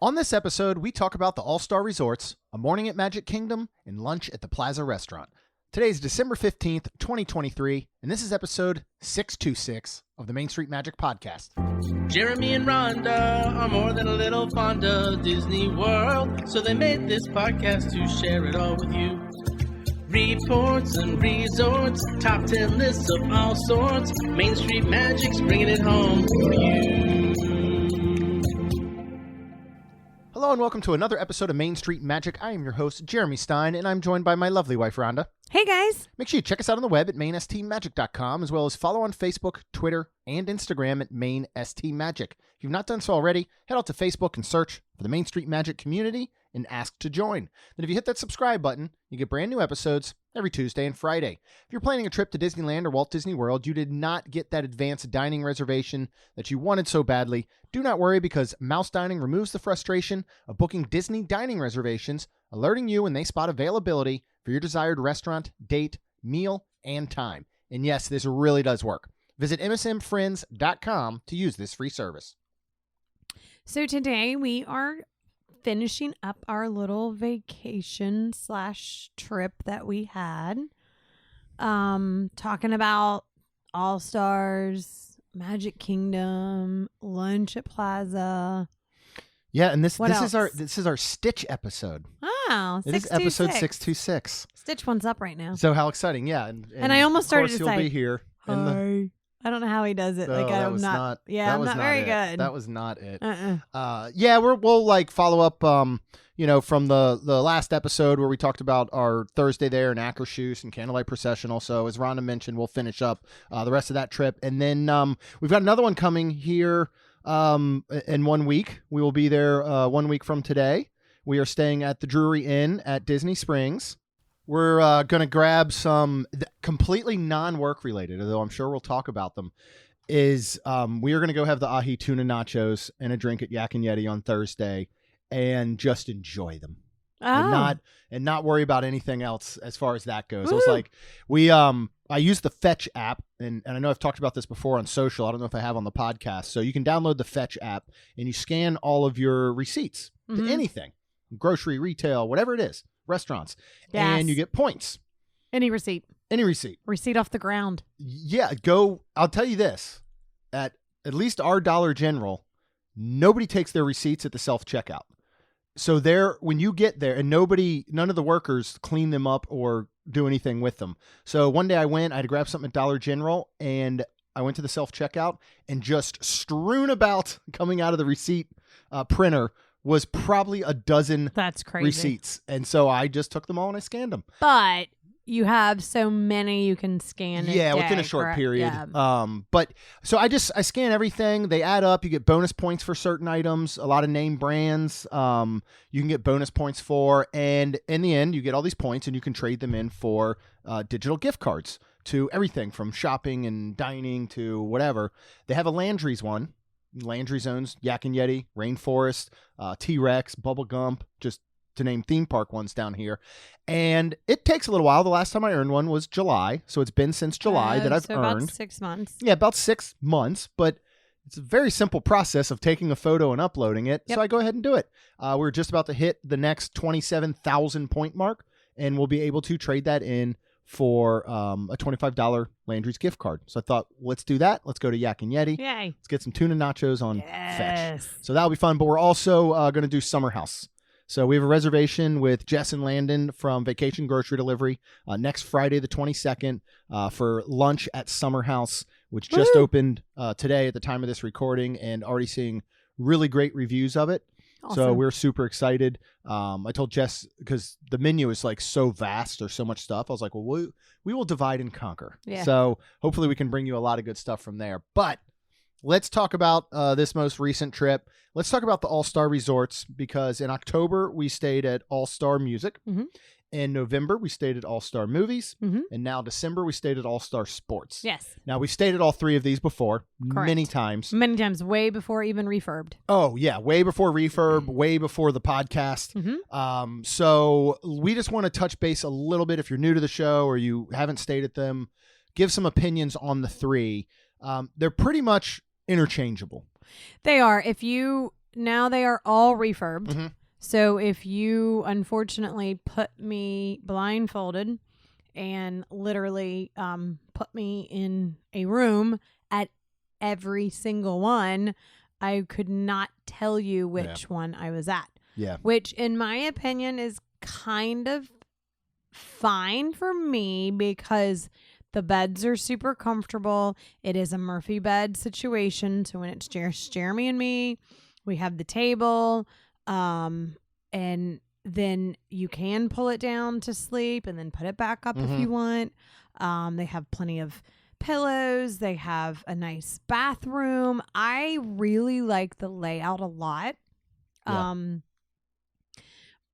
On this episode, we talk about the All-Star Resorts, a morning at Magic Kingdom, and lunch at the Plaza restaurant. Today is December 15th, 2023, and this is episode 626 of the Main Street Magic Podcast. Jeremy and Rhonda are more than a little fond of Disney World, so they made this podcast to share it all with you. Reports and resorts, top 10 lists of all sorts, Main Street Magic's bringing it home for you. Hello and welcome to another episode of Main Street Magic. I am your host, Jeremy Stein, and I'm joined by my lovely wife, Rhonda. Hey, guys. Make sure you check us out on the web at mainstmagic.com, as well as follow on Facebook, Twitter, and Instagram at mainstmagic. If you've not done so already, head out to Facebook and search for the Main Street Magic community and ask to join. Then if you hit that subscribe button, you get brand new episodes every Tuesday and Friday. If you're planning a trip to Disneyland or Walt Disney World, you did not get that advanced dining reservation that you wanted so badly, do not worry, because Mouse Dining removes the frustration of booking Disney dining reservations, alerting you when they spot availability for your desired restaurant, date, meal, and time. And yes, this really does work. Visit msmfriends.com to use this free service. So today we are finishing up our little vacation / trip that we had. Talking about All Stars, Magic Kingdom, lunch at Plaza. Yeah, and this else? is our Stitch episode. Oh, It is episode 626. Stitch one's up right now. So how exciting, yeah. And I almost started to you'll say, be here. hi. I don't know how he does it. No, I'm not very good. That was not it. Uh-uh. Yeah, we'll like follow up, from the last episode where we talked about our Thursday there in Akershus and Candlelight Processional. So as Rhonda mentioned, we'll finish up the rest of that trip. And then we've got another one coming here in 1 week. We will be there 1 week from today. We are staying at the Drury Inn at Disney Springs. We're going to grab some completely non-work related, although I'm sure we'll talk about them, is we are going to go have the ahi tuna nachos and a drink at Yak and Yeti on Thursday and just enjoy them. Oh. And not worry about anything else as far as that goes. Woo. I was like, I use the Fetch app, and I know I've talked about this before on social. I don't know if I have on the podcast. So you can download the Fetch app and you scan all of your receipts to anything, grocery, retail, whatever it is. Restaurants. Yes. And you get points. Any receipt. Receipt off the ground. Yeah, I'll tell you this. At least our Dollar General, nobody takes their receipts at the self-checkout. So when you get there, and none of the workers clean them up or do anything with them. So one day I had to grab something at Dollar General, and I went to the self-checkout, and just strewn about coming out of the receipt printer was probably a dozen That's crazy. receipts. And so I just took them all and I scanned them. But you have so many you can scan. Within a short period. Yeah. But so I scan everything. They add up. You get bonus points for certain items, a lot of name brands. You can get bonus points for, and in the end, you get all these points and you can trade them in for digital gift cards to everything from shopping and dining to whatever. They have a Landry's one. Landry Zones, Yak and Yeti, Rainforest, T-Rex, Bubble Gump, just to name theme park ones down here. And it takes a little while. The last time I earned one was July. So it's been since July that I've earned. About 6 months. Yeah, about 6 months. But it's a very simple process of taking a photo and uploading it. Yep. So I go ahead and do it. We're just about to hit the next 27,000 point mark, and we'll be able to trade that in for a $25 Landry's gift card. So I thought, let's do that. Let's go to Yak and Yeti. Yay. Let's get some tuna nachos on Fetch. So that'll be fun. But we're also going to do Summer House. So we have a reservation with Jess and Landon from Vacation Grocery Delivery next Friday, the 22nd, for lunch at Summer House, which just opened today at the time of this recording, and already seeing really great reviews of it. Awesome. So we're super excited. I told Jess, because the menu is like so vast, there's so much stuff. I was like, well, we will divide and conquer. Yeah. So hopefully we can bring you a lot of good stuff from there. But let's talk about this most recent trip. Let's talk about the All-Star Resorts, because in October we stayed at All-Star Music. Mm-hmm. In November, we stayed at All-Star Movies. Mm-hmm. And now December, we stayed at All-Star Sports. Yes. Now, we stayed at all three of these before. Correct. Many times. Many times, way before even refurbed. Oh, yeah. Way before refurb, way before the podcast. Mm-hmm. So we just want to touch base a little bit. If you're new to the show or you haven't stayed at them, give some opinions on the three. They're pretty much interchangeable. They are. If you now they are all refurbed. Mm-hmm. So if you unfortunately put me blindfolded and literally put me in a room at every single one, I could not tell you which one I was at. Yeah. Which, in my opinion, is kind of fine for me because the beds are super comfortable. It is a Murphy bed situation. So when it's just Jeremy and me, we have the table, and then you can pull it down to sleep and then put it back up if you want. They have plenty of pillows. They have a nice bathroom. I really like the layout a lot. Yeah.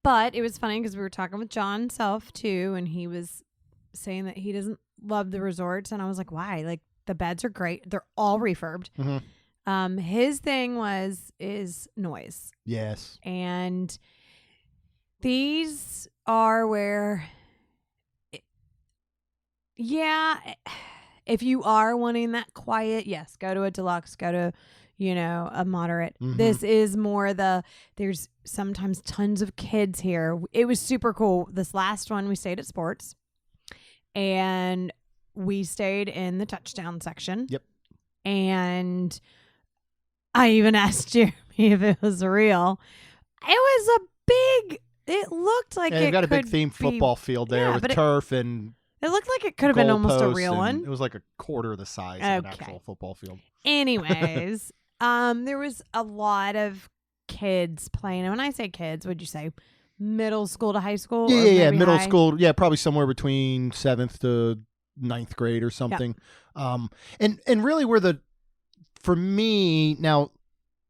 But it was funny because we were talking with John himself too, and he was saying that he doesn't love the resorts, and I was like, why? Like, the beds are great. They're all refurbed. His thing is noise. Yes. And these are where, if you are wanting that quiet, yes, go to a deluxe, go to, a moderate. This is more there's sometimes tons of kids here. It was super cool. This last one, we stayed at Sports, and we stayed in the touchdown section. Yep. And I even asked Jeremy if it was real. It looked like they've got a big themed football field there with turf and it looked like it could have been almost a real one. It was like a quarter the size of an actual football field. Anyways, there was a lot of kids playing. And when I say kids, what'd you say? Middle school to high school? Yeah, middle school. Yeah, probably somewhere between 7th to 9th grade or something. Yep. And really for me, now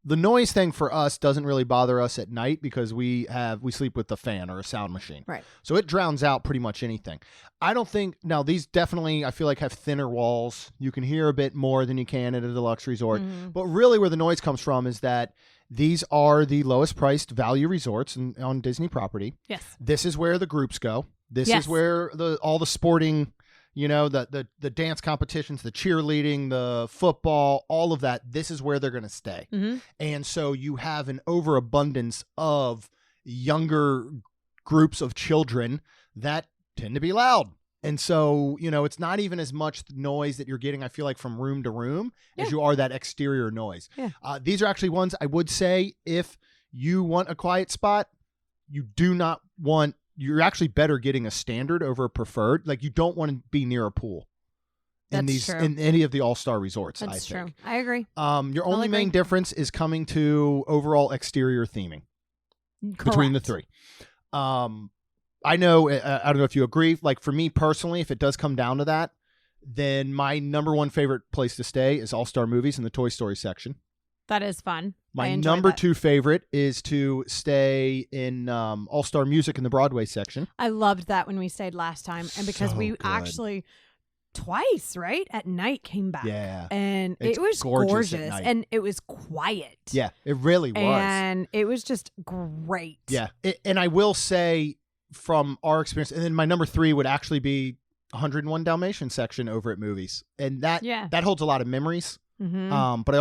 the noise thing for us doesn't really bother us at night because we sleep with the fan or a sound machine. Right. So it drowns out pretty much anything. I don't think, now these definitely, I feel like, have thinner walls. You can hear a bit more than you can at a deluxe resort. But really where the noise comes from is that these are the lowest priced value resorts on Disney property. Yes. This is where the groups go. This is where all the sporting, the dance competitions, the cheerleading, the football, all of that, this is where they're going to stay. And so you have an overabundance of younger groups of children that tend to be loud. And so, it's not even as much noise that you're getting, I feel like, from room to room as you are that exterior noise. Yeah. These are actually ones I would say if you want a quiet spot, you're actually better getting a standard over a preferred. Like, you don't want to be near a pool in any of the all-star resorts. That's true. I agree. Your only main difference is coming to overall exterior theming between the three. I know, I don't know if you agree. Like, for me personally, if it does come down to that, then my number one favorite place to stay is All-Star Movies in the Toy Story section. That is fun. My number two favorite is to stay in All-Star Music in the Broadway section. I loved that when we stayed last time. And because we actually twice, right, at night came back. Yeah. And it was gorgeous. And it was quiet. Yeah, it really was. And it was just great. Yeah. And I will say, from our experience, and then my number three would actually be 101 Dalmatians section over at Movies. And that holds a lot of memories. But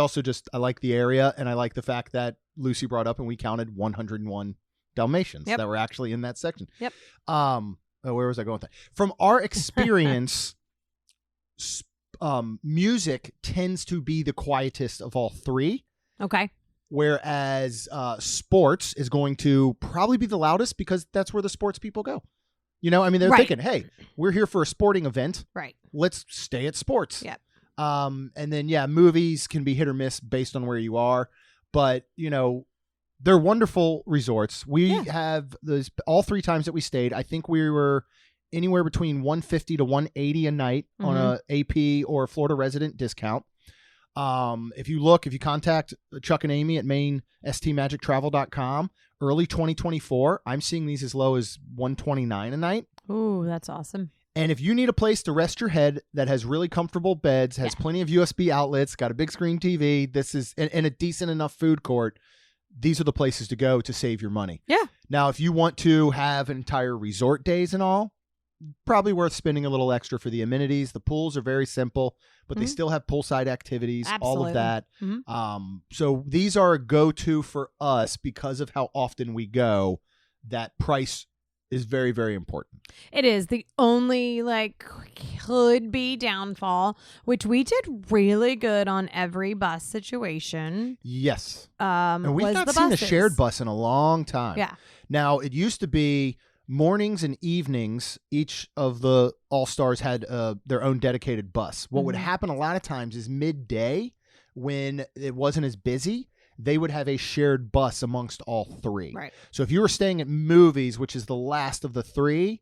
I like the area, and I like the fact that Lucy brought up and we counted 101 Dalmatians that were actually in that section. Yep. Where was I going with that? From our experience, music tends to be the quietest of all three. Okay. Whereas sports is going to probably be the loudest because that's where the sports people go. They're thinking, hey, we're here for a sporting event. Right. Let's stay at sports. Yep. And then, movies can be hit or miss based on where you are. But, they're wonderful resorts. We have those all three times that we stayed. I think we were anywhere between $150 to $180 a night on a AP or Florida resident discount. If you contact Chuck and Amy at mainstmagictravel.com, early 2024, I'm seeing these as low as $129 a night. Ooh, that's awesome. And if you need a place to rest your head that has really comfortable beds, has plenty of USB outlets, got a big screen TV, and a decent enough food court, these are the places to go to save your money. Yeah. Now, if you want to have entire resort days and all, probably worth spending a little extra for the amenities. The pools are very simple, but they still have poolside activities, all of that. So these are a go-to for us because of how often we go. That price is very, very important. It is. The only could be downfall, which we did really good on every bus situation. Yes. And we've not the seen buses. a shared bus in a long time. Yeah. Now, it used to be mornings and evenings. Each of the All-Stars had their own dedicated bus. What would happen a lot of times is midday, when it wasn't as busy, they would have a shared bus amongst all three. Right. So if you were staying at Movies, which is the last of the three,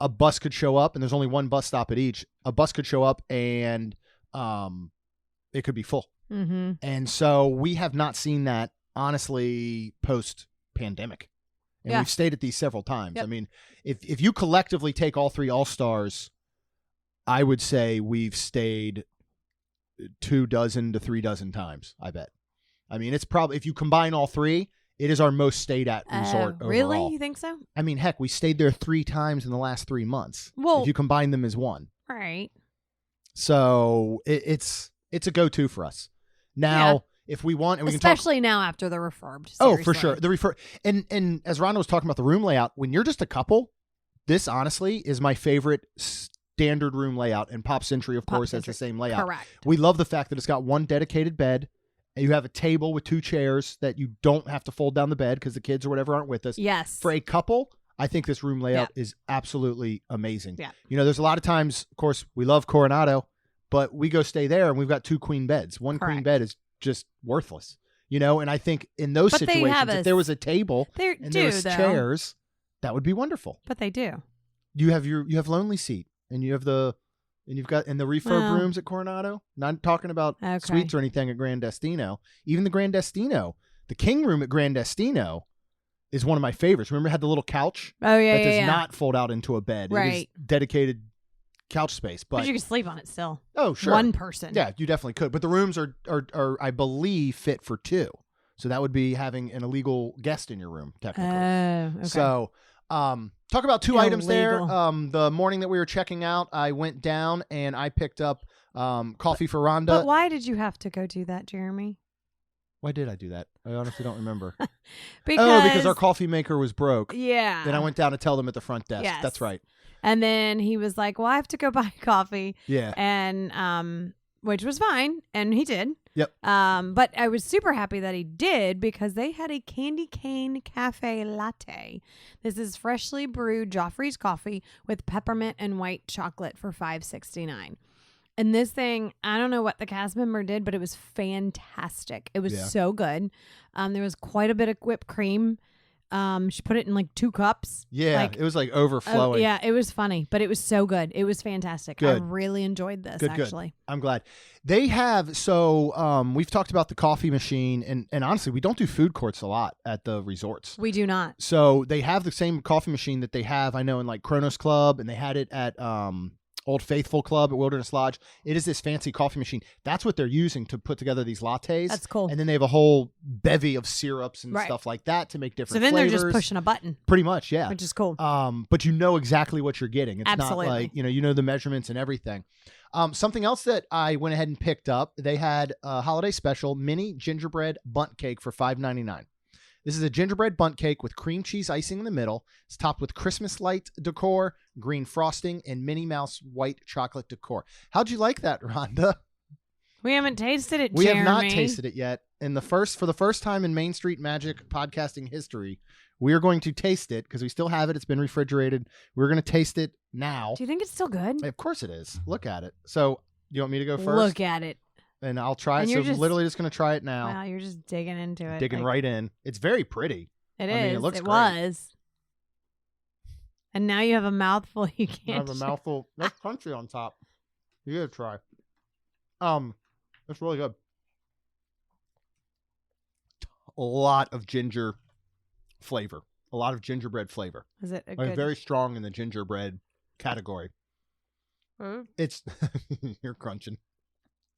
a bus could show up, and there's only one bus stop at each. A bus could show up, and it could be full. And so we have not seen that, honestly, post-pandemic. And we've stayed at these several times. Yep. I mean, if you collectively take all three All-Stars, I would say we've stayed 24 to 36 times, I bet. I mean, it's probably, if you combine all three, it is our most stayed at resort really? overall. You think so? I mean, heck, we stayed there 3 times in the last 3 months. Well, if you combine them as one. Right. So it's a go-to for us. Now, if we want, and we especially can talk, now after the refurbed. Oh, for sure. The and as Rhonda was talking about the room layout, when you're just a couple, this honestly is my favorite standard room layout. And Pop Century, of course, has the same layout. Correct. We love the fact that it's got one dedicated bed. And you have a table with 2 chairs that you don't have to fold down the bed because the kids or whatever aren't with us. Yes. For a couple, I think this room layout is absolutely amazing. Yeah. You know, there's a lot of times, of course, we love Coronado, but we go stay there and we've got 2 queen beds. One queen bed is just worthless. You know, and I think in those situations, if there was a table and there was chairs, that would be wonderful. But they do. You have Lonely Seat, and you have you've got in the refurb rooms at Coronado. Not talking about suites or anything at Grand Destino. Even the Grand Destino, the King room at Grand Destino is one of my favorites. Remember, it had the little couch that does not fold out into a bed. Right. It is dedicated couch space. But you can sleep on it still. Oh, sure. One person. Yeah, you definitely could. But the rooms are I believe fit for 2. So that would be having an illegal guest in your room, technically. Okay. So talk about 2 items there. The morning that we were checking out, I went down and I picked up coffee for Rhonda. But why did you have to go do that, Jeremy? Why did I do that? I honestly don't remember. because our coffee maker was broke. Yeah. Then I went down to tell them at the front desk. Yes. That's right. And then he was like, well, I have to go buy coffee. Yeah. And which was fine. And he did. Yep. But I was super happy that he did because they had a candy cane cafe latte. This is freshly brewed Joffrey's coffee with peppermint and white chocolate for $5.69. And this thing, I don't know what the cast member did, but it was fantastic. It was so good. There was quite a bit of whipped cream. She put it in 2 cups. Yeah, it was overflowing. Yeah, it was funny, but it was so good. It was fantastic. Good. I really enjoyed this, actually. Good. I'm glad. They have, we've talked about the coffee machine, and honestly, we don't do food courts a lot at the resorts. We do not. So they have the same coffee machine that they have, I know, in Kronos Club, and they had it at Old Faithful Club at Wilderness Lodge. It is this fancy coffee machine. That's what they're using to put together these lattes. That's cool. And then they have a whole bevy of syrups and stuff like that to make different flavors. So then they're just pushing a button. Pretty much, yeah. Which is cool. But you know exactly what you're getting. It's Absolutely. not you know the measurements and everything. Something else that I went ahead and picked up, they had a holiday special mini gingerbread bundt cake for $5.99. This is a gingerbread bundt cake with cream cheese icing in the middle. It's topped with Christmas light decor, green frosting, and Minnie Mouse white chocolate decor. How'd you like that, Rhonda? We haven't tasted it, We Jeremy. have not tasted it yet. For the first time in Main Street Magic podcasting history, we are going to taste it because we still have it. It's been refrigerated. We're going to taste it now. Do you think it's still good? Of course it is. Look at it. So you want me to go first? Look at it. And I'll try it. And So literally just going to try it now. Wow, you're just digging into it. Digging right in. It's very pretty. It I mean, is. it looks it great. was. And now you have a mouthful you I can't have a mouthful. That's crunchy on top. You gotta try. It's really good. A lot of ginger flavor. A lot of gingerbread flavor. Is it a I'm good? very strong in the gingerbread category. It's you're crunching.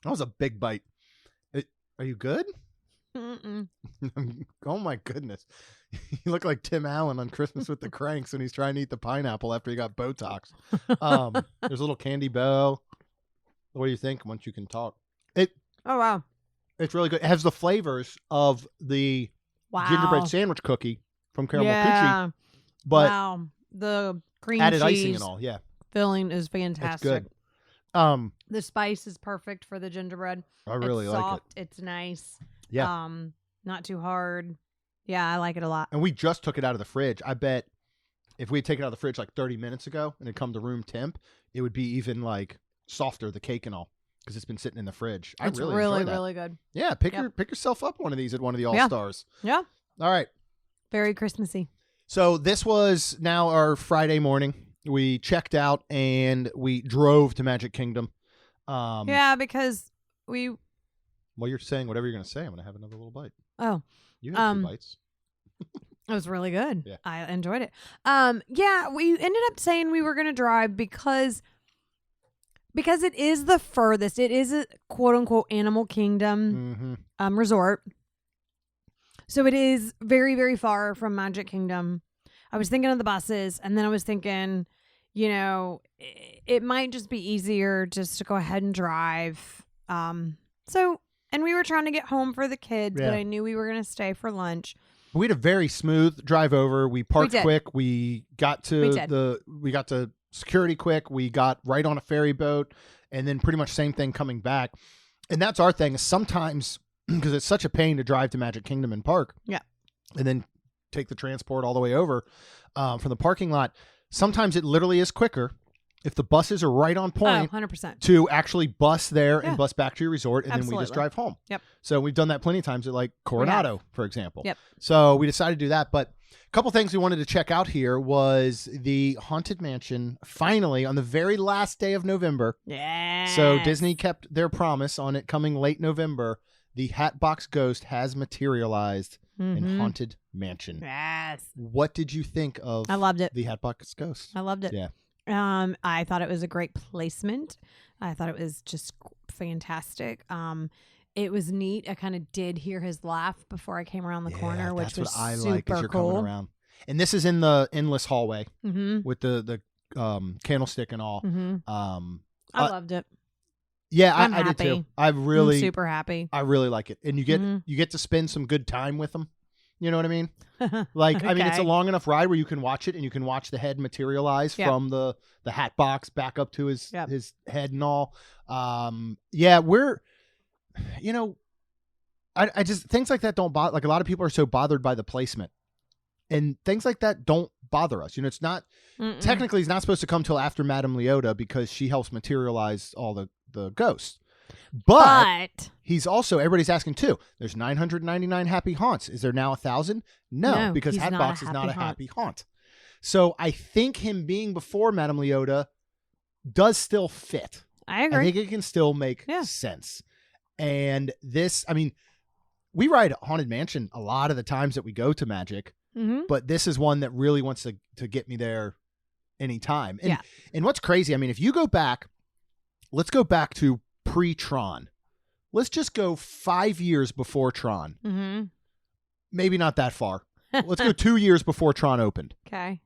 That was a big bite. Are you good? Mm-mm. Oh my goodness. You look like Tim Allen on Christmas with the Cranks when he's trying to eat the pineapple after he got Botox. There's a little candy bow. What do you think once you can talk? Oh, wow. It's really good. It has the flavors of the gingerbread sandwich cookie from Kernel Kitchen, but the cream added cheese icing and all. Yeah, filling is fantastic. it's good. The spice is perfect for the gingerbread. I really it's like soft, it. It's nice. Yeah. Not too hard. Yeah, I like it a lot. And we just took it out of the fridge. I bet if we had taken it out of the fridge like 30 minutes ago and it come to room temp, it would be even like softer, the cake and all, because it's been sitting in the fridge. It's really really, enjoy that. really good. Yeah, pick yourself up one of these at one of the All-Stars. Yeah. All right. Very Christmassy. So this was now our Friday morning. We checked out and we drove to Magic Kingdom. Yeah, because we... Well, you're saying whatever you're going to say. I'm going to have another little bite. Oh. You had 2 bites. It was really good. Yeah. I enjoyed it. Yeah, we ended up saying we were going to drive because it is the furthest. It is a quote unquote Animal Kingdom resort. So it is very, very far from Magic Kingdom. I was thinking of the buses, and then I was thinking, you know, it might just be easier just to go ahead and drive. And we were trying to get home for the kids, but I knew we were going to stay for lunch. We had a very smooth drive over. We parked quick. We got to security quick. We got right on a ferry boat, and then pretty much same thing coming back. And that's our thing. Is sometimes because it's such a pain to drive to Magic Kingdom and park. Yeah. And then take the transport all the way over from the parking lot. Sometimes it literally is quicker if the buses are right on point 100%. to actually bus there and bus back to your resort, and then we just drive home. Yep. So we've done that plenty of times at like Coronado, for example. Yep. So we decided to do that. But a couple things we wanted to check out here was the Haunted Mansion finally on the very last day of November. Yeah. So Disney kept their promise on it coming late November. The Hatbox Ghost has materialized in Haunted Mansion. Yes. What did you think of I loved it. the Hatbox Ghost? I loved it. Yeah. I thought it was a great placement. I thought it was just fantastic. It was neat. I kind of did hear his laugh before I came around the corner, which was what I super like as you're cool. coming around. And this is in the endless hallway with the candlestick and all. I loved it. Yeah, I'm I did happy. too. I'm super happy. I really like it, and you get to spend some good time with them. You know what I mean? Like, I mean, it's a long enough ride where you can watch it and you can watch the head materialize from the hat box back up to his head and all. We're, you know, I just, things like that don't bother, like a lot of people are so bothered by the placement, and things like that don't bother us. You know, it's not, technically it's not supposed to come till after Madame Leota because she helps materialize all the ghosts. But he's also, everybody's asking too, there's 999 happy haunts. Is there now 1,000? No, because Hatbox is not a happy haunt. So I think him being before Madame Leota does still fit. I agree. I think it can still make sense. And this, I mean, we ride Haunted Mansion a lot of the times that we go to Magic, but this is one that really wants to get me there anytime. And what's crazy, I mean, if you go back, let's go back to pre-Tron. Let's just go 5 years before Tron. Maybe not that far. Let's go 2 years before Tron opened. Okay.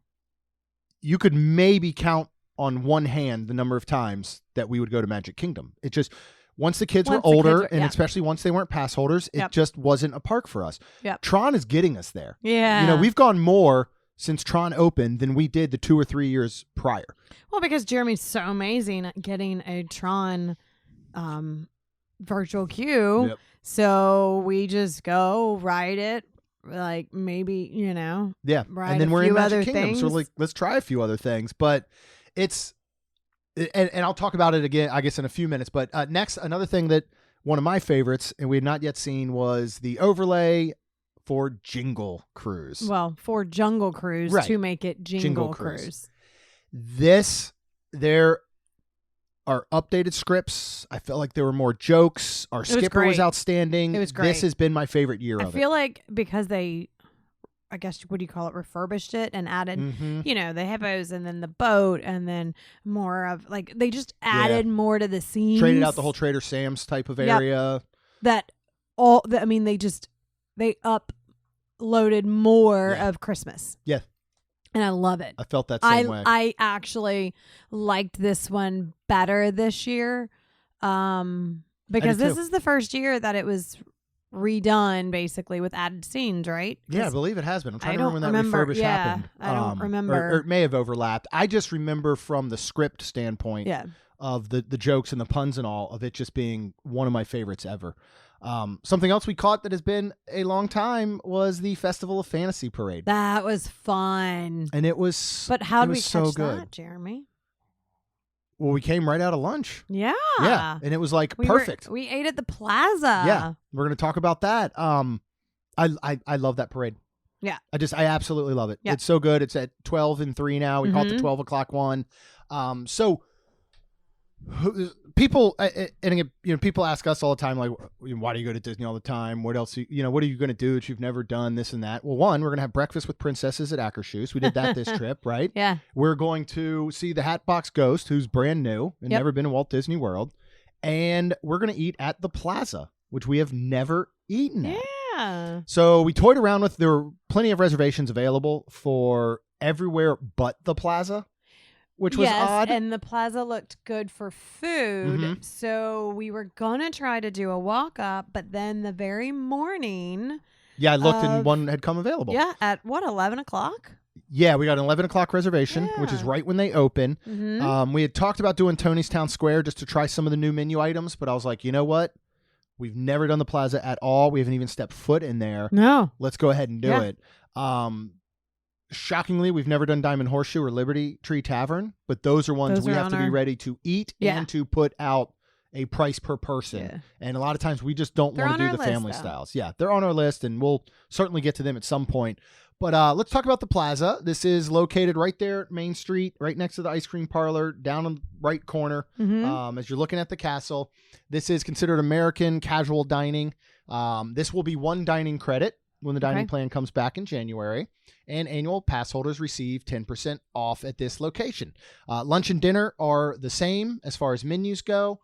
You could maybe count on one hand the number of times that we would go to Magic Kingdom. It just, once the kids were older, and especially once they weren't pass holders, it just wasn't a park for us. Tron is getting us there. Yeah. You know, we've gone more since Tron opened than we did the 2 or 3 years prior. Well, because Jeremy's so amazing at getting a Tron virtual queue. So we just go ride it, like maybe, you know. Yeah. And then we're in Magic Kingdom. So like, let's try a few other things. But it's, and I'll talk about it again, I guess, in a few minutes. But next, another thing that one of my favorites, and we had not yet seen, was the overlay for Jingle Cruise. Well, for Jungle Cruise to make it Jingle Cruise. There are updated scripts. I felt like there were more jokes. Our skipper was outstanding. It was great. This has been my favorite year of it. I feel like because they, I guess, what do you call it, refurbished it and added, you know, the hippos and then the boat and then more of, like, they just added more to the scenes. Traded out the whole Trader Sam's type of area. That all, I mean, they just they uploaded more of Christmas. Yeah. And I love it. I felt that same way. I actually liked this one better this year. Because this is the first year that it was redone basically with added scenes, right? Yeah, I believe it has been. I'm trying to remember when that refurbish happened. I don't remember. Or it may have overlapped. I just remember from the script standpoint of the jokes and the puns and all of it just being one of my favorites ever. Something else we caught that has been a long time was the Festival of Fantasy Parade. That was fun. And it was But how did we so catch good. that, Jeremy? Well, we came right out of lunch. Yeah. Yeah. And it was like perfect. We ate at the Plaza. Yeah. We're going to talk about that. I love that parade. Yeah. I absolutely love it. Yeah. It's so good. It's at 12 and 3 now. We call it the 12 o'clock one. So people, and again, people ask us all the time, like, why do you go to Disney all the time? What else, what are you going to do that you've never done, this and that? Well, one, we're going to have breakfast with princesses at Akershus. We did that this trip, right? Yeah. We're going to see the Hatbox Ghost, who's brand new and never been to Walt Disney World. And we're going to eat at the Plaza, which we have never eaten at. Yeah. So we toyed around with, there were plenty of reservations available for everywhere but the Plaza, which was odd. And the Plaza looked good for food. So we were going to try to do a walk up, but then the very morning. Yeah, I looked and one had come available. Yeah, at what, 11 o'clock? Yeah, we got an 11 o'clock reservation, which is right when they open. We had talked about doing Tony's Town Square just to try some of the new menu items, but I was like, you know what? We've never done the Plaza at all. We haven't even stepped foot in there. No. Let's go ahead and do it. Shockingly, we've never done Diamond Horseshoe or Liberty Tree Tavern, but those are ones we have to be ready to eat and to put out a price per person. Yeah. And a lot of times we just don't want to do the family styles. Yeah, they're on our list, and we'll certainly get to them at some point. But let's talk about the Plaza. This is located right there at Main Street, right next to the ice cream parlor, down in the right corner as you're looking at the castle. This is considered American casual dining. This will be one dining credit when the dining plan comes back in January. And annual pass holders receive 10% off at this location. Lunch and dinner are the same as far as menus go.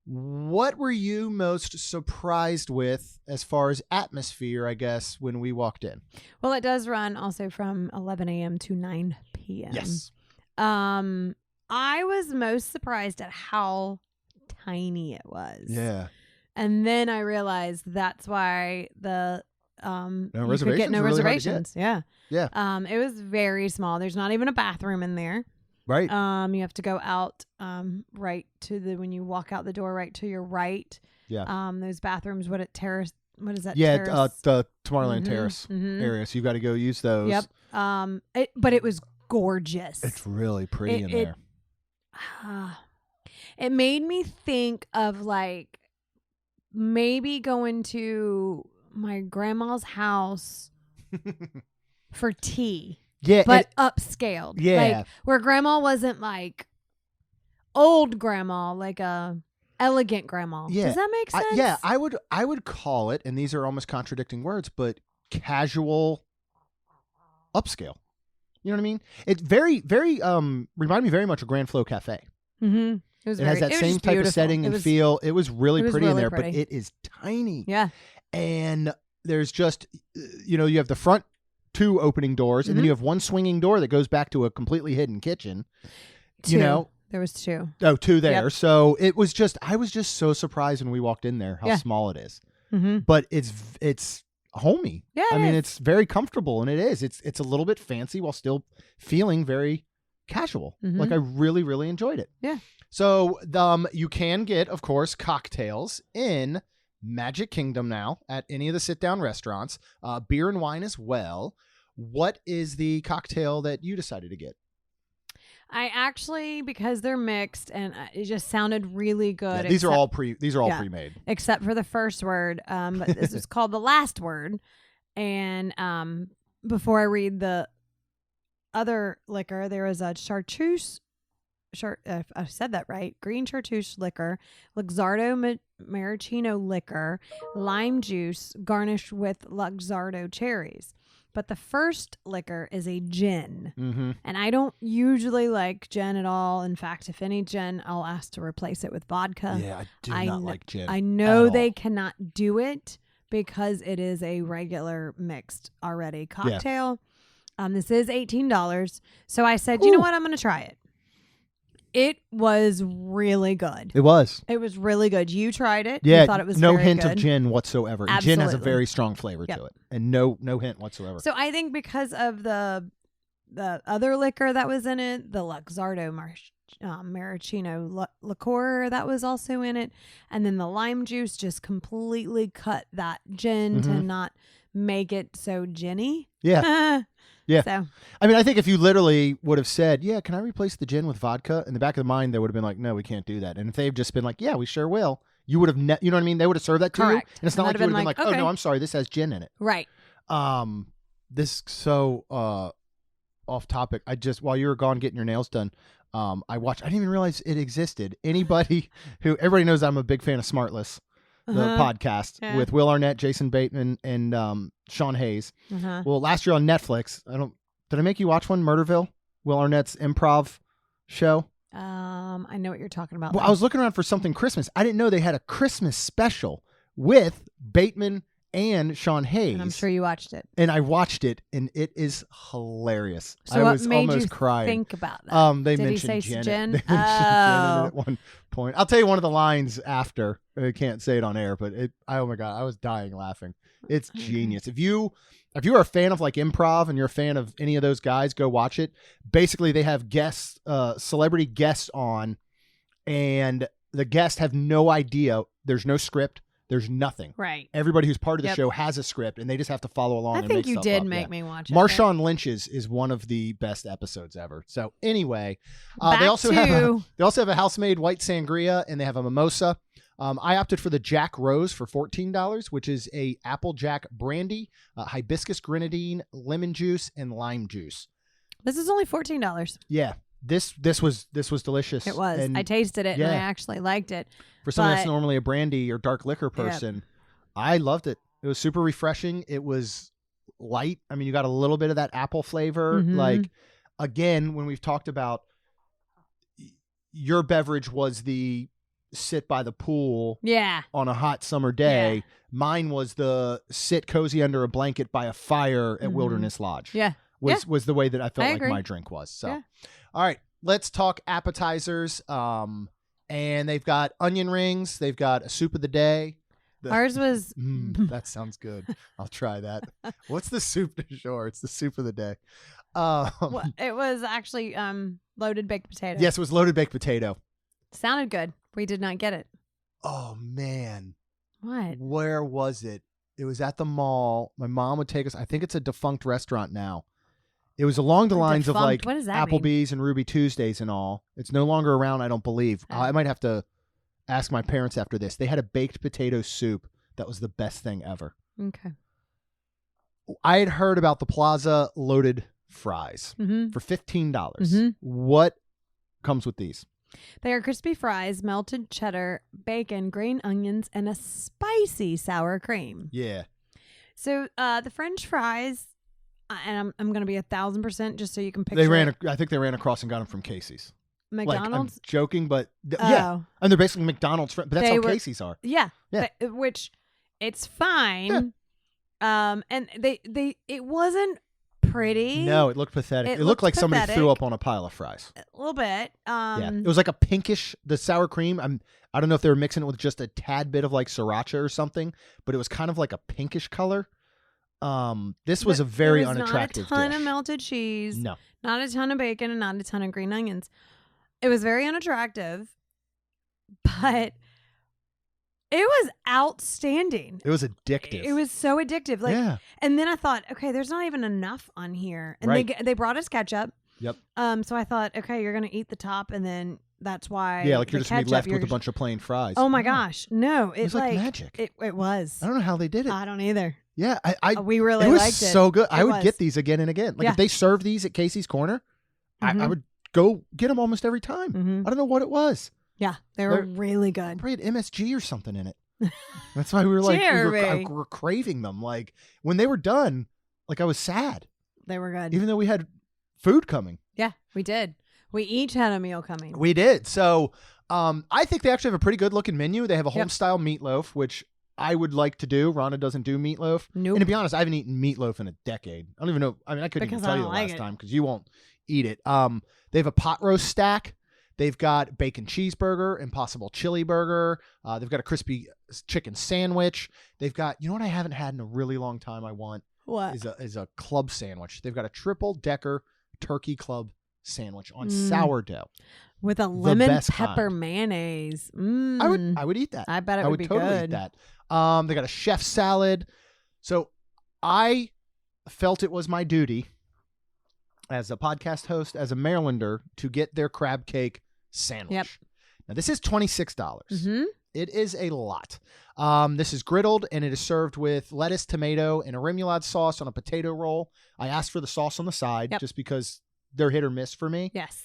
What were you most surprised with as far as atmosphere, I guess, when we walked in? Well, it does run also from 11 a.m. to 9 p.m. Yes. I was most surprised at how tiny it was. Yeah. And then I realized that's why the no you reservations. could get no really reservations. Yeah. Yeah. It was very small. There's not even a bathroom in there. Right. You have to go out right to when you walk out the door, right to your right. Yeah. Those bathrooms, what is that? Yeah, terrace? the Tomorrowland Terrace area. So you've got to go use those. Yep. But it was gorgeous. It's really pretty in there. It made me think of like maybe going to my grandma's house for tea. Yeah. But upscaled. Yeah. Like where grandma wasn't like old grandma, like a elegant grandma. Yeah. Does that make sense? Yeah, I would call it, and these are almost contradicting words, but casual upscale. You know what I mean? It's very, very reminded me very much of Grand Flow Cafe. Mm-hmm. It has that same type of setting and feel. It was really pretty in there, but it is tiny. Yeah. And there's just, you have the front 2 opening doors, and then you have one swinging door that goes back to a completely hidden kitchen. 2. There was 2. Oh, 2 there. Yep. So it was I was just so surprised when we walked in there how small it is. Mm-hmm. But it's homey. Yeah, I mean, it's very comfortable, and it is. It's a little bit fancy while still feeling very casual. Mm-hmm. Like I really, really enjoyed it. Yeah. So you can get, of course, cocktails in Magic Kingdom now at any of the sit-down restaurants. Beer and wine as well. What is the cocktail that you decided to get? I actually, because they're mixed and it just sounded really good. Yeah, these are all pre-made. Except for the first word. But this is called the last word. And before I read the other liquor, there is a chartreuse. I said that right. Green chartreuse liquor, Luxardo maraschino liquor, lime juice garnished with Luxardo cherries. But the first liquor is a gin. Mm-hmm. And I don't usually like gin at all. In fact, if any gin, I'll ask to replace it with vodka. Yeah, I do not like gin. I know they cannot do it, because it is a regular mixed already cocktail. This is $18. So I said, you know what? I'm going to try it. It was really good. It was. It was really good. You tried it. Yeah. You thought it was no very hint good. of gin whatsoever. And gin has a very strong flavor to it, and no hint whatsoever. So I think because of the other liquor that was in it, the Luxardo maraschino liqueur that was also in it, and then the lime juice just completely cut that gin to not make it so ginny. Yeah. Yeah. So, I mean, I think if you literally would have said, yeah, can I replace the gin with vodka? In the back of the mind, they would have been like, no, we can't do that. And if they've just been like, yeah, we sure will, you would have, you know what I mean? They would have served that to you. And it's not like you would have been like, oh, no, I'm sorry, this has gin in it. Right. This so off topic. While you were gone getting your nails done, I didn't even realize it existed. Everybody knows I'm a big fan of Smartless, the podcast with Will Arnett, Jason Bateman, and Sean Hayes. Well, last year on Netflix, did I make you watch one? Murderville, Will Arnett's improv show. I know what you're talking about. Well, I was looking around for something Christmas. I didn't know they had a Christmas special with Bateman and Sean Hayes. And I'm sure you watched it. And I watched it, and it is hilarious. So I was what made almost you crying. think about that? Did mentioned he say gin. Jen. They mentioned Jen at one point. I'll tell you one of the lines after. I can't say it on air, but oh my God, I was dying laughing. It's genius. If you are a fan of like improv and you're a fan of any of those guys, go watch it. Basically, they have guests, celebrity guests on, and the guests have no idea. There's no script. There's nothing. Right. Everybody who's part of the show has a script, and they just have to follow along. I think you did make me watch it. Marshawn Lynch's is one of the best episodes ever. So anyway, they also have a house-made white sangria, and they have a mimosa. I opted for the Jack Rose for $14, which is a apple jack brandy, hibiscus grenadine, lemon juice, and lime juice. This is only $14. Yeah. This was delicious. It was. And I tasted it and I actually liked it. For someone that's normally a brandy or dark liquor person, I loved it. It was super refreshing. It was light. I mean, you got a little bit of that apple flavor. Like, again, when we've talked about your beverage was the sit by the pool on a hot summer day. Yeah. Mine was the sit cozy under a blanket by a fire at Wilderness Lodge. Yeah. Was the way that I felt like my drink was. So, all right, let's talk appetizers. And they've got onion rings. They've got a soup of the day. Ours was. That sounds good. I'll try that. What's the soup du jour? It's the soup of the day. It was actually loaded baked potato. Yes, it was loaded baked potato. Sounded good. We did not get it. Oh, man. What? Where was it? It was at the mall. My mom would take us. I think it's a defunct restaurant now. It was along the lines of like Applebee's and Ruby Tuesdays and all. It's no longer around, I don't believe. I might have to ask my parents after this. They had a baked potato soup that was the best thing ever. Okay. I had heard about the Plaza loaded fries for $15. What comes with these? They are crispy fries, melted cheddar, bacon, green onions, and a spicy sour cream. Yeah. So the French fries, and I'm going to be 1,000% just so you can picture. I think they ran across and got them from Casey's. McDonald's. Like, I'm joking, but yeah, and they're basically McDonald's, but that's how Casey's are. Yeah. Which it's fine. Yeah. And it wasn't pretty. No, it looked pathetic. It looked like somebody threw up on a pile of fries. A little bit. Yeah, it was like a pinkish. The sour cream. I don't know if they were mixing it with just a tad bit of like sriracha or something, but it was kind of like a pinkish color. This was a very unattractive dish. Not a ton of melted cheese. No. Not a ton of bacon and not a ton of green onions. It was very unattractive, but it was outstanding. It was addictive. It was so addictive. And then I thought, okay, there's not even enough on here. And they brought us ketchup. Yep. So I thought, okay, you're going to eat the top and then that's why. Yeah, like you're just going to be left with a bunch of plain fries. Oh my gosh. No, it was like magic. It was. I don't know how they did it. I don't either. Yeah, we really liked it. It was so good. I would get these again and again. Like if they served these at Casey's Corner, I would go get them almost every time. I don't know what it was. Yeah, they were really good. Probably had MSG or something in it. That's why we were like, we were craving them. Like when they were done, like I was sad. They were good. Even though we had food coming. Yeah, we did. We each had a meal coming. We did. So I think they actually have a pretty good looking menu. They have a home style meatloaf, which I would like to do. Rhonda doesn't do meatloaf. Nope. And to be honest, I haven't eaten meatloaf in a decade. I don't even know. I mean, I couldn't even Because tell I you don't the like last it. time because you won't eat it. They have a pot roast stack. They've got bacon cheeseburger, Impossible chili burger. They've got a crispy chicken sandwich. They've got, you know what I haven't had in a really long time I want? What? Is a club sandwich. They've got a triple decker turkey club sandwich on sourdough. With a lemon best pepper kind. mayonnaise. I would eat that. I bet it I would would be totally good. eat that. They got a chef salad. So I felt it was my duty as a podcast host, as a Marylander, to get their crab cake sandwich. Yep. Now, this is $26. Mm-hmm. It is a lot. This is griddled, and it is served with lettuce, tomato, and a remoulade sauce on a potato roll. I asked for the sauce on the side just because they're hit or miss for me. Yes.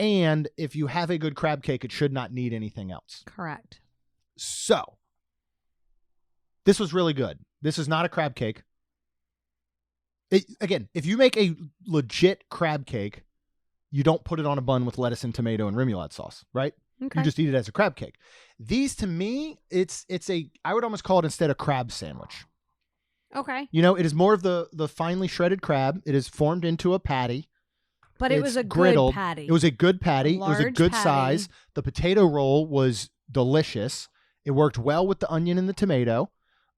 And if you have a good crab cake, it should not need anything else. Correct. So, this was really good. This is not a crab cake. Again, if you make a legit crab cake, you don't put it on a bun with lettuce and tomato and remoulade sauce, right? Okay. You just eat it as a crab cake. These, to me, I would almost call it instead a crab sandwich. Okay. You know, it is more of the finely shredded crab. It is formed into a patty. But it It's was a griddled. good patty. It was a good patty. It was a large good patty. size. The potato roll was delicious. It worked well with the onion and the tomato.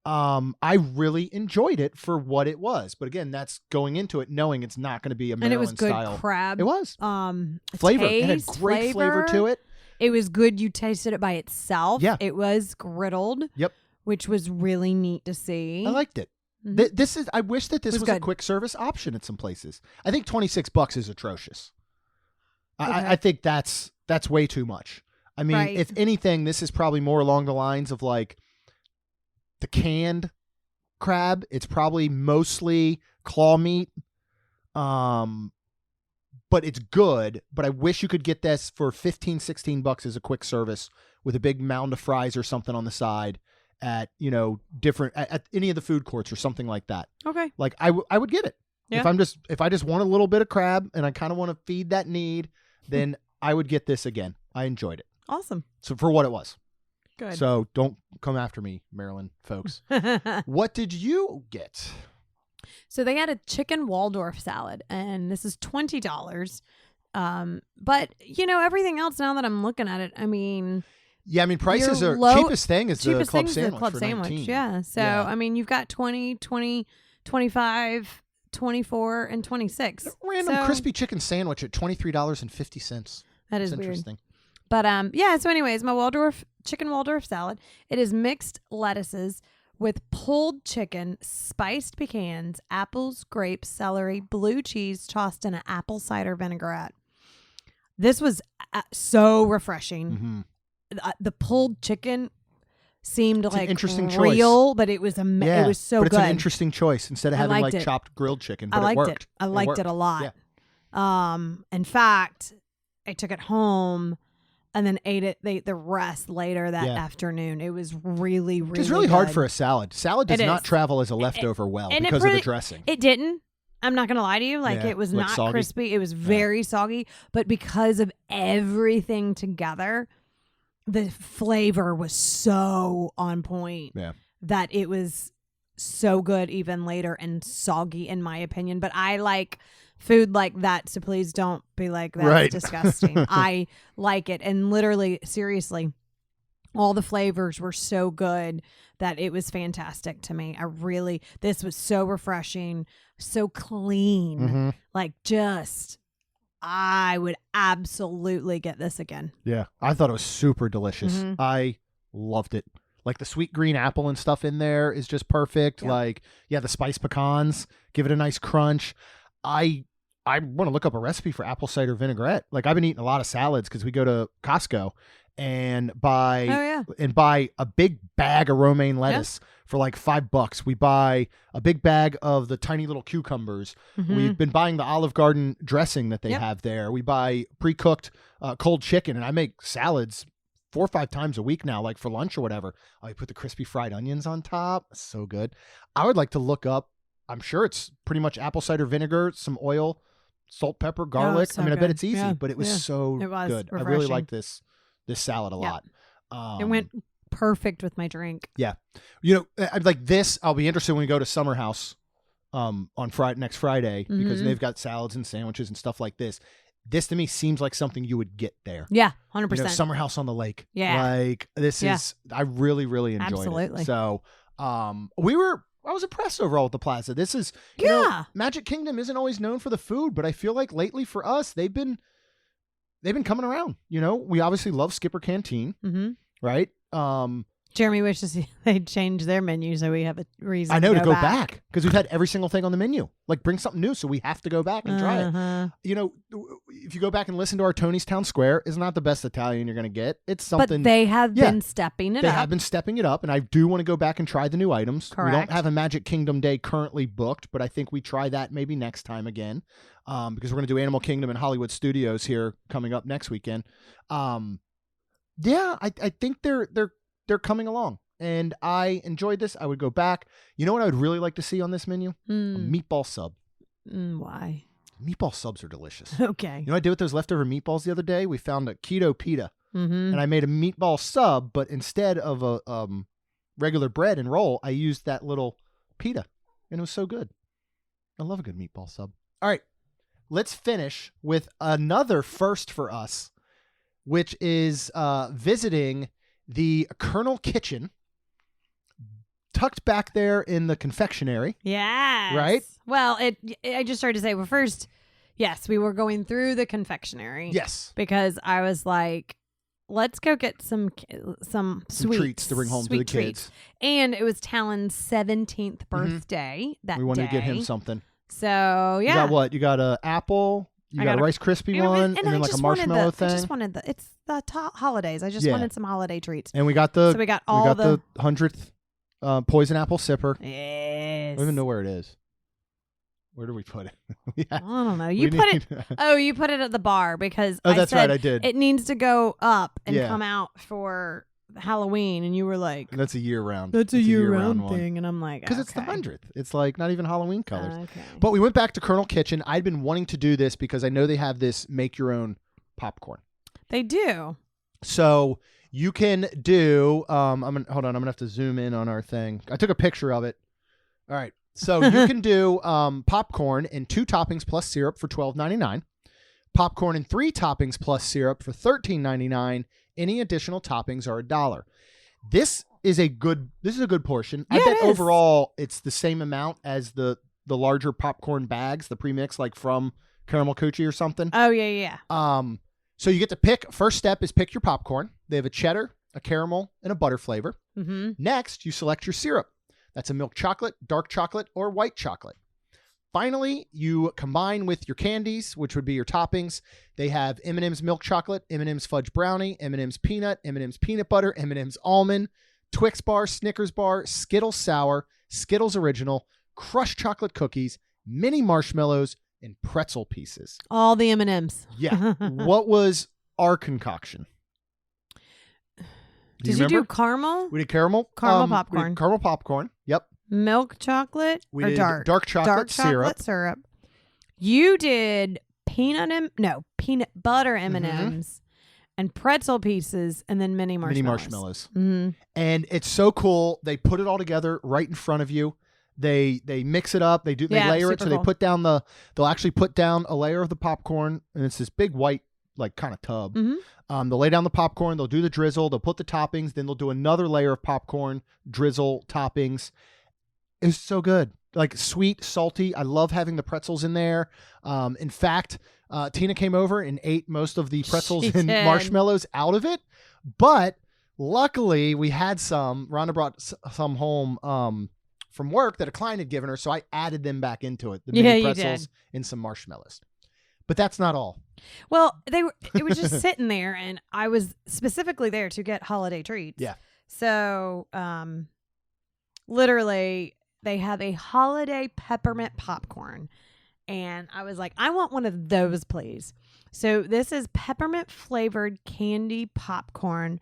I really enjoyed it for what it was. But again, that's going into it knowing it's not going to be a And Maryland it was good style. crab. It was. Flavor. It had great flavor to it. It was good. You tasted it by itself. Yeah. It was griddled. Yep. Which was really neat to see. I liked it. Mhm. I wish that this It was was a good. quick service option at some places. I think $26 is atrocious. Okay. I think that's way too much. I mean, Right. if anything, this is probably more along the lines of like the canned crab. It's probably mostly claw meat. But it's good. But I wish you could get this for $15-16 as a quick service with a big mound of fries or something on the side at, different at any of the food courts or something like that. Okay. Like I would get it. Yeah. If I just want a little bit of crab and I kind of want to feed that need, then I would get this again. I enjoyed it. Awesome. So for what it was. Good. So don't come after me, Maryland folks. What did you get? So they had a chicken Waldorf salad, and this is $20. But everything else, now that I'm looking at it, I mean, Yeah, I mean prices your are cheapest thing is the club thing's sandwich the club for sandwich. 19. Yeah. So I mean, you've got 20, 25, 24, and 26. Random So crispy chicken sandwich at $23.50. That is That's weird. interesting. But yeah, so anyways, my chicken Waldorf salad, it is mixed lettuces with pulled chicken, spiced pecans, apples, grapes, celery, blue cheese tossed in an apple cider vinaigrette. This was so refreshing. Mm-hmm. The pulled chicken seemed It's an like interesting real, choice. but it was Yeah, it was so but good. it's an interesting choice instead of I having liked like it. chopped grilled chicken. But I liked it worked. I liked it a lot. Yeah. In fact, I took it home and then ate the rest later that afternoon. It was really, really Which is really hard good. for a salad. Salad does It not is. travel as a leftover well and it because of the pretty- dressing. It didn't. I'm not going to lie to you. Like, Yeah, it was looked not soggy. crispy. It was very soggy. But because of everything together, the flavor was so on point that it was so good even later and soggy, in my opinion. But I like food like that, so please don't be like, that's Right. disgusting. I like it. And literally, seriously, all the flavors were so good that it was fantastic to me. This was so refreshing, so clean. Mm-hmm. Like, I would absolutely get this again. Yeah, I thought it was super delicious. Mhm. I loved it. Like the sweet green apple and stuff in there is just perfect. Yep. Like, the spiced pecans give it a nice crunch. I want to look up a recipe for apple cider vinaigrette. Like, I've been eating a lot of salads because we go to Costco and buy a big bag of romaine lettuce for like $5. We buy a big bag of the tiny little cucumbers. Mhm. We've been buying the Olive Garden dressing that they have there. We buy pre-cooked cold chicken, and I make salads 4 or 5 times a week now, like for lunch or whatever. I put the crispy fried onions on top. So good. I would like to look up, I'm sure it's pretty much apple cider vinegar, some oil, salt, pepper, garlic. so I mean, I bet good. it's easy, Yeah. but it was Yeah. so It was good. I really refreshing. liked this salad a lot. It went perfect with my drink. Yeah. You know, like this, I'll be interested when we go to Summer House on next Friday, because they've got salads and sandwiches and stuff like this. This to me seems like something you would get there. Yeah, 100%. You know, Summer House on the lake. Yeah. Like this is, I really, really enjoyed Absolutely. it. So I was impressed overall with the Plaza. This is, you know, Magic Kingdom isn't always known for the food, but I feel like lately for us, they've been coming around. You know, we obviously love Skipper Canteen, right? Jeremy wishes they'd change their menu so we have a reason. I know, to go back, because we've had every single thing on the menu. Like, bring something new, so we have to go back and try it. You know, if you go back and listen to our Tony's Town Square, it's not the best Italian you're going to get. It's something. But they have been stepping it up. They have been stepping it up, and I do want to go back and try the new items. Correct. We don't have a Magic Kingdom Day currently booked, but I think we try that maybe next time again, because we're going to do Animal Kingdom and Hollywood Studios here coming up next weekend. Yeah, I think they're coming along, and I enjoyed this. I would go back. You know what I would really like to see on this menu? A meatball sub. Why? Meatball subs are delicious. Okay. You know what I did with those leftover meatballs the other day? We found a keto pita, and I made a meatball sub, but instead of a regular bread and roll, I used that little pita, and it was so good. I love a good meatball sub. All right, let's finish with another first for us, which is visiting the Kernel Kitchen, tucked back there in the confectionery. Yes. Right? Well, I just started to say, well, first, yes, we were going through the confectionery. Yes. Because I was like, let's go get some sweets. Treats to bring home to the kids. Treats. And it was Talon's 17th birthday that day. We wanted to get him something. So, yeah. You got what? You got an apple, you got a Rice Krispie one, and then like a marshmallow thing. I just wanted it's the holidays. I just wanted some holiday treats. And we got the 100th poison apple sipper. Yes. I don't even know where it is. Where do we put it? I don't know. You put it at the bar, because that's right, I did. It needs to go up and come out for Halloween, and you were like, that's a year round. That's a year round thing, and I'm like, because it's the 100th. It's like not even Halloween colors. Okay. But we went back to Kernel Kitchen. I'd been wanting to do this because I know they have this make your own popcorn. They do. So you can do. Hold on. I'm gonna have to zoom in on our thing. I took a picture of it. All right. So you can do popcorn in 2 toppings plus syrup for $12.99. Popcorn in 3 toppings plus syrup for $13.99. Any additional toppings are $1. This is a good portion. Yeah, I bet overall it's the same amount as the larger popcorn bags, the premix, like from Caramel Coochie or something. Oh yeah. So you get to pick. First step is pick your popcorn. They have a cheddar, a caramel, and a butter flavor. Next, you select your syrup. That's a milk chocolate, dark chocolate, or white chocolate. Finally, you combine with your candies, which would be your toppings. They have M&M's milk chocolate, M&M's fudge brownie, M&M's peanut, M&M's peanut butter, M&M's almond, Twix bar, Snickers bar, Skittles sour, Skittles original, crushed chocolate cookies, mini marshmallows, and pretzel pieces. All the M&Ms. Yeah. What was our concoction? Did you do caramel? We did caramel. Caramel popcorn. We did caramel popcorn. Yep. Milk chocolate or dark chocolate syrup. You did peanut butter M&Ms and pretzel pieces, and then mini marshmallows. And it's so cool. They put it all together right in front of you. They mix it up. They layer it. So cool. They'll actually put down a layer of the popcorn, and it's this big white like kind of tub. They'll lay down the popcorn. They'll do the drizzle. They'll put the toppings. Then they'll do another layer of popcorn, drizzle, toppings. It's so good. Like sweet, salty. I love having the pretzels in there. In fact, Tina came over and ate most of the pretzels and marshmallows out of it. But luckily, we had some. Rhonda brought some home from work that a client had given her, so I added them back into it. The mini pretzels and some marshmallows. But that's not all. Well, it was just sitting there, and I was specifically there to get holiday treats. Yeah. So, literally, they have a holiday peppermint popcorn, and I was like, I want one of those, please. So this is peppermint flavored candy popcorn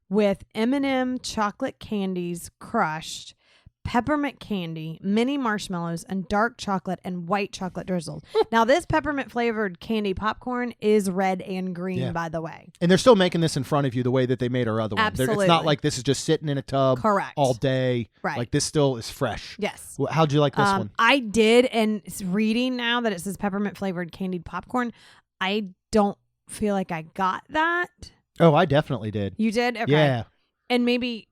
with M&M chocolate candies crushed, peppermint candy, mini marshmallows, and dark chocolate and white chocolate drizzled. Now, this peppermint flavored candy popcorn is red and green, by the way. And they're still making this in front of you the way that they made our other one. Absolutely. It's not like this is just sitting in a tub all day. Right. Like this still is fresh. Yes. How'd you like this one? I did, and reading now that it says peppermint flavored candied popcorn, I don't feel like I got that. Oh, I definitely did. You did? Okay. Yeah. And maybe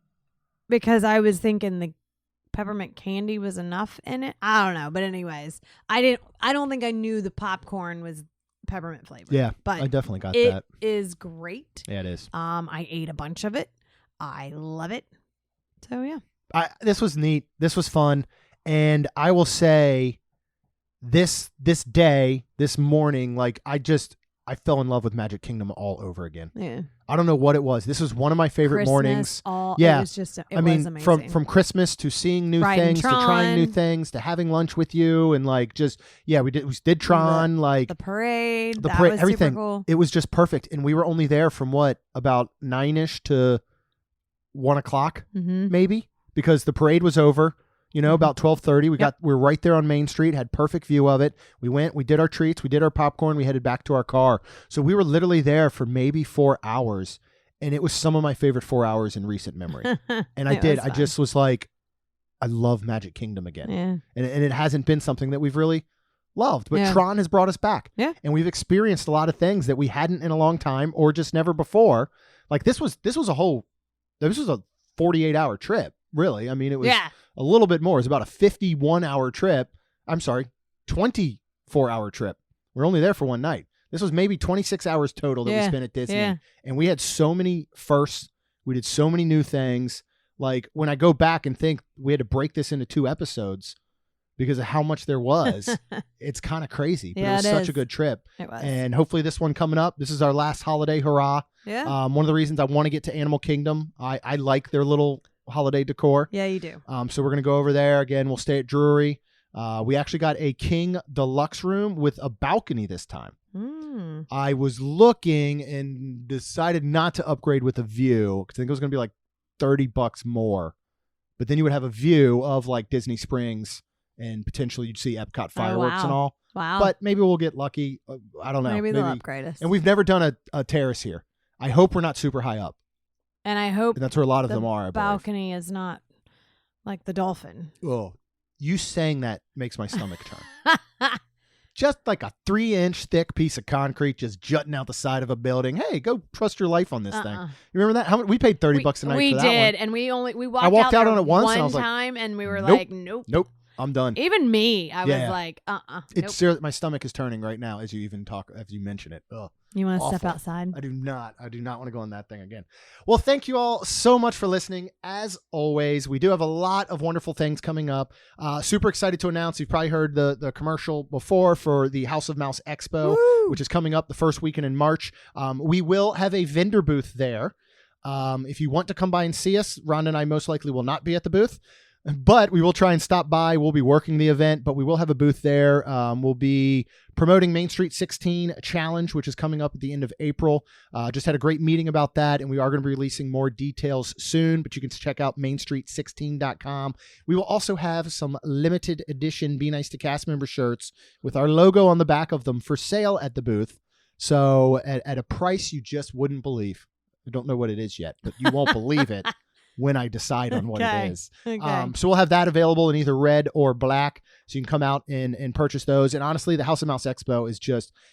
because I was thinking the peppermint candy was enough in it. I don't know. But anyways, I don't think I knew the popcorn was peppermint flavored. Yeah. But I definitely got It that. is great. Yeah, it is. I ate a bunch of it. I love it. So yeah. This was neat. This was fun. And I will say this morning, like I fell in love with Magic Kingdom all over again. Yeah. I don't know what it was. This was one of my favorite mornings. It was just, it was amazing. from Christmas to seeing new things, to trying new things, to having lunch with you, and like we did Tron, like the parade, was everything. Super cool. It was just perfect, and we were only there from about 9ish to 1 o'clock, maybe, because the parade was over. About 12:30, we were right there on Main Street, had perfect view of it. We went, we did our treats, we did our popcorn, we headed back to our car. So we were literally there for maybe 4 hours, and it was some of my favorite 4 hours in recent memory. And I just was like, I love Magic Kingdom again. Yeah. And it hasn't been something that we've really loved, but Tron has brought us back. Yeah. And we've experienced a lot of things that we hadn't in a long time or just never before. Like this was a 48-hour trip, really. I mean, it was a little bit more. It was about a 51-hour trip. I'm sorry, 24-hour trip. We're only there for one night. This was maybe 26 hours total that we spent at Disney. Yeah. And we had so many firsts. We did so many new things. Like when I go back and think we had to break this into 2 episodes because of how much there was, it's kind of crazy. But it was such a good trip. It was. And hopefully this one coming up, this is our last holiday hurrah. Yeah. One of the reasons I want to get to Animal Kingdom, I like their little holiday decor. Yeah, you do. So we're going to go over there. Again, we'll stay at Drury. We actually got a King Deluxe room with a balcony this time. I was looking and decided not to upgrade with a view because I think it was going to be like $30 more. But then you would have a view of like Disney Springs and potentially you'd see Epcot fireworks and all. Wow. But maybe we'll get lucky. I don't know. Maybe they'll upgrade us. And we've never done a terrace here. I hope we're not super high up. And I hope that's where a lot of them are. The balcony is not like the Dolphin. Oh, you saying that makes my stomach turn. Just like a 3-inch thick piece of concrete just jutting out the side of a building. Hey, go trust your life on this thing. You remember that? How much, we paid $30 a night for that one. We did, and we walked out on it once, and I was like, time, and we were like, nope. I'm done. Even me, I was like, It's serious. My stomach is turning right now as you mention it. Ugh. You want to step outside? I do not want to go on that thing again. Well, thank you all so much for listening. As always, we do have a lot of wonderful things coming up. Super excited to announce, you've probably heard the commercial before for the House of Mouse Expo, which is coming up the first weekend in March. We will have a vendor booth there. If you want to come by and see us, Rhonda and I most likely will not be at the booth. But we will try and stop by. We'll be working the event, but we will have a booth there. We'll be promoting Main Street 16 Challenge, which is coming up at the end of April. Just had a great meeting about that, and we are going to be releasing more details soon, but you can check out mainstreet16.com. We will also have some limited edition Be Nice to Cast Member shirts with our logo on the back of them for sale at the booth. So at a price you just wouldn't believe. I don't know what it is yet, but you won't believe it when I decide on what it is. Okay. So we'll have that available in either red or black. So you can come out and purchase those. And honestly, the House of Mouse Expo is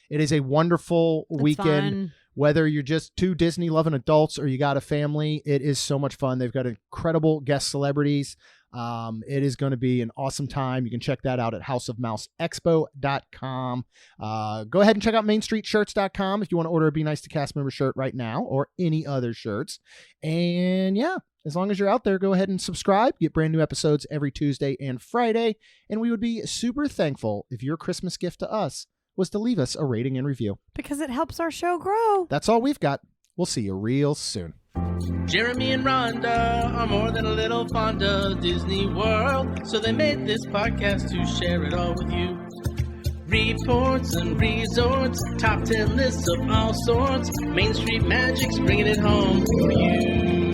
it is a wonderful weekend. Fun. Whether you're just 2 Disney loving adults or you got a family, it is so much fun. They've got incredible guest celebrities. It is going to be an awesome time. You can check that out at houseofmouseexpo.com. Go ahead and check out mainstreetshirts.com if you want to order a Be Nice to Cast Member shirt right now or any other shirts. And as long as you're out there, go ahead and subscribe. Get brand new episodes every Tuesday and Friday. And we would be super thankful if your Christmas gift to us was to leave us a rating and review. Because it helps our show grow. That's all we've got. We'll see you real soon. Jeremy and Rhonda are more than a little fond of Disney World, so they made this podcast to share it all with you. Reports and resorts, top 10 lists of all sorts, Main Street Magic's bringing it home for you.